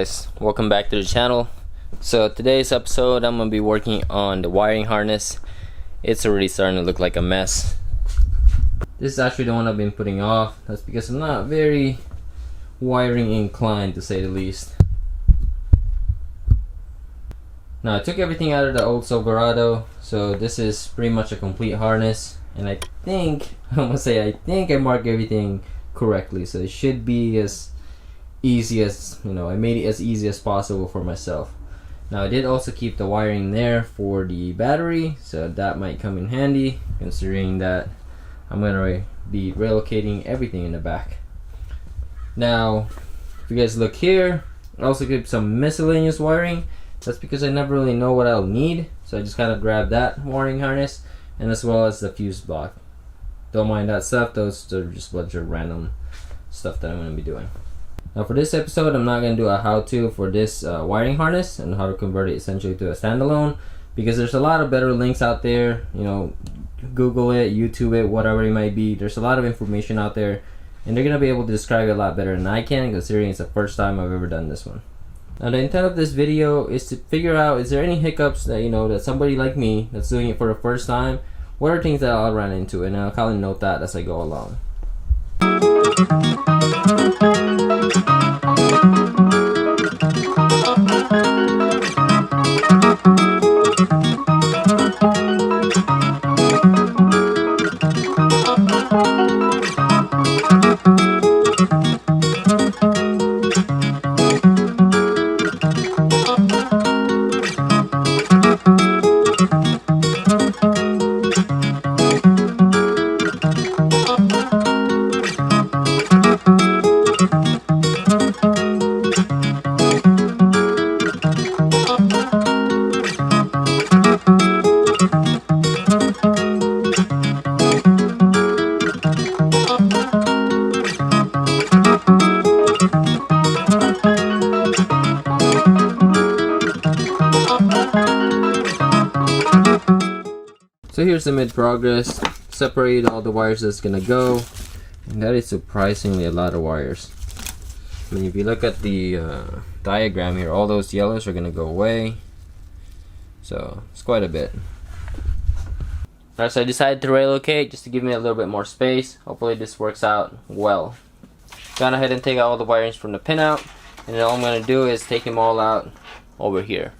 guys, welcome back to the channel. So today's episode I'm gonna be working on the wiring harness. It's already starting to look like a mess. This is actually the one I've been putting off. That's because I'm not very wiring inclined, to say the least. Now I took everything out of the old Silverado, so this is pretty much a complete harness, and I think I marked everything correctly, so it should be as easy as, I made it as easy as possible for myself. Now I did also keep the wiring there for the battery, so that might come in handy considering that I'm gonna be relocating everything in the back. Now if you guys look here, I also keep some miscellaneous wiring. That's because I never really know what I'll need, so I just kind of grab that wiring harness, and as well as the fuse block. Don't mind that stuff, those are just a bunch of random stuff that I'm going to be doing. Now for this episode, I'm not going to do a how-to for this wiring harness and how to convert it essentially to a standalone, because there's a lot of better links out there. Google it, YouTube it, whatever it might be. There's a lot of information out there, and they're going to be able to describe it a lot better than I can, considering it's the first time I've ever done this one. Now the intent of this video is to figure out, is there any hiccups that that somebody like me that's doing it for the first time, what are things that I'll run into, and I'll kind of note that as I go along. So here's the mid-progress. Separate all the wires that's gonna go, and that is surprisingly a lot of wires. I mean, if you look at the diagram here, all those yellows are gonna go away, so it's quite a bit. Alright, so I decided to relocate just to give me a little bit more space. Hopefully this works out well. Gone ahead and take all the wirings from the pinout, and then all I'm gonna do is take them all out over here.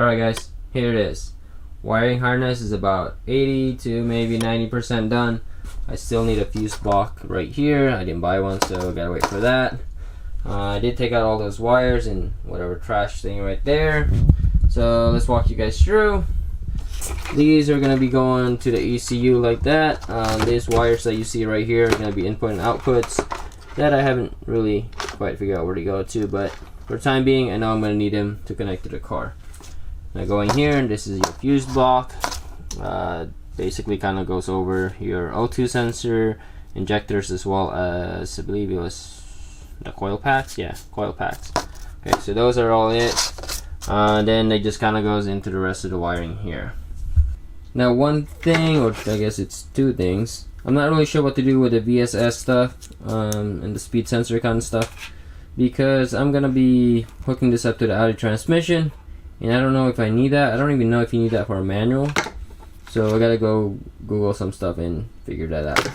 Alright guys, here it is. Wiring harness is about 80 to maybe 90% done. I still need a fuse block right here. I didn't buy one, so gotta wait for that. I did take out all those wires and whatever trash thing right there. So let's walk you guys through. These are going to be going to the ECU like that. These wires that you see right here are going to be input and outputs that I haven't really quite figured out where to go to, but for the time being I know I'm going to need them to connect to the car. Now going here, and this is your fuse block. Basically kind of goes over your O2 sensor, injectors, as well as I believe it was the coil packs. Yeah, coil packs. Okay, so those are all it. Then it just kind of goes into the rest of the wiring here. Now one thing, or I guess it's two things, I'm not really sure what to do with the VSS stuff and the speed sensor kind of stuff, because I'm gonna be hooking this up to the Audi transmission, and I don't know if I need that. I don't even know if you need that for a manual, so I gotta go Google some stuff and figure that out.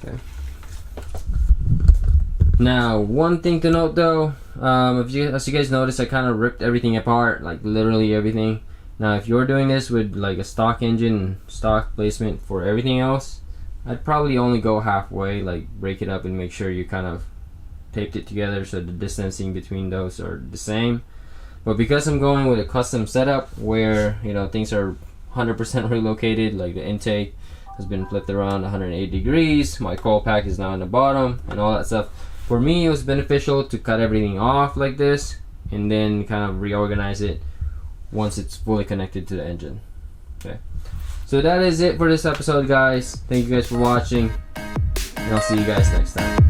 Okay. Now one thing to note though, as you guys notice, I kind of ripped everything apart, like literally everything. Now if you're doing this with like a stock engine, stock placement for everything else, I'd probably only go halfway, like break it up and make sure you kind of taped it together so the distancing between those are the same. But because I'm going with a custom setup where, you know, things are 100% relocated, like the intake has been flipped around 180 degrees, my coil pack is now on the bottom and all that stuff, for me it was beneficial to cut everything off like this and then kind of reorganize it once it's fully connected to the engine. Okay, so that is it for this episode, guys. Thank you guys for watching, and I'll see you guys next time.